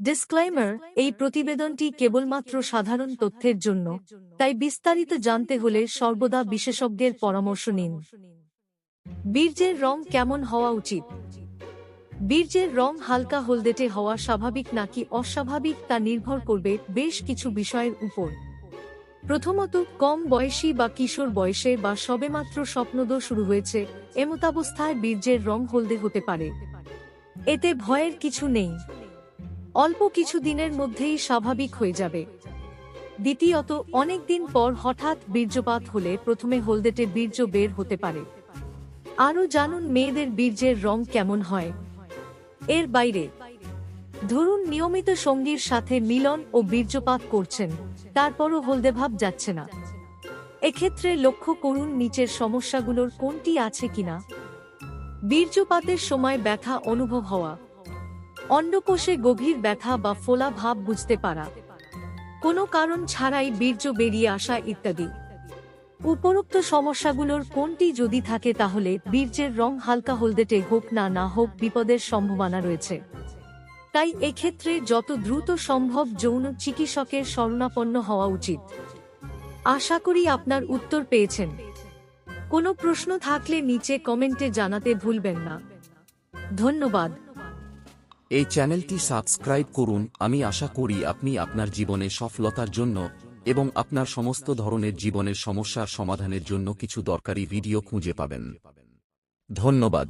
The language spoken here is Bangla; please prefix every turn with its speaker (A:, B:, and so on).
A: ডিসক্লেইমার, এই প্রতিবেদনটি কেবলমাত্র সাধারণ তথ্যের জন্য, তাই বিস্তারিত জানতে হলে সর্বদা বিশেষজ্ঞের পরামর্শ নিন। বীর্যের রং কেমন হওয়া উচিত? বীর্যের রং হালকা হলদেটে হওয়া স্বাভাবিক নাকি অস্বাভাবিক তা নির্ভর করবে বেশ কিছু বিষয়ের উপর। প্রথমত, কম বয়সী বা কিশোর বয়সে বা সবেমাত্র স্বপ্নোদয় শুরু হয়েছে এমতাবস্থায় বীর্যের রং হলদে হতে পারে। এতে ভয়ের কিছু নেই, অল্প কিছু দিনের মধ্যেই স্বাভাবিক হয়ে যাবে। দ্বিতীয়ত, অনেকদিন পর হঠাৎ বীর্যপাত হলে প্রথমে হলদেটে বীর্য বের হতে পারে। আরও জানুন মেয়েদের বীর্যের রং কেমন হয়। এর বাইরে, ধরুন নিয়মিত সঙ্গীর সাথে মিলন ও বীর্যপাত করছেন, তারপরও হলদে ভাব যাচ্ছে না। এক্ষেত্রে লক্ষ্য করুন নিচের সমস্যাগুলোর কোনটি আছে কিনা। বীর্যপাতের সময় ব্যথা অনুভব হওয়া, অন্ডকোষে গভীর ব্যথা বা ফোলা ভাব বুঝতে পারা, কোনো কারণ ছাড়াই বীর্য বেরিয়ে আসা ইত্যাদি। উপরোক্ত সমস্যাগুলোর কোনটি যদি থাকে তাহলে বীর্যের রং হালকা হলদেটে হোক না হোক বিপদের সম্ভাবনা রয়েছে। তাই এক্ষেত্রে যত দ্রুত সম্ভব যৌন চিকিৎসকের শরণাপন্ন হওয়া উচিত। আশা করি আপনার উত্তর পেয়েছেন। কোনো প্রশ্ন থাকলে নিচে কমেন্টে জানাতে ভুলবেন না। ধন্যবাদ।
B: এই চ্যানেলটি সাবস্ক্রাইব করুন। আমি আশা করি আপনি আপনার জীবনে সফলতার জন্য এবং আপনার সমস্ত ধরনের জীবনের সমস্যার সমাধানের জন্য কিছু দরকারি ভিডিও খুঁজে পাবেন। ধন্যবাদ।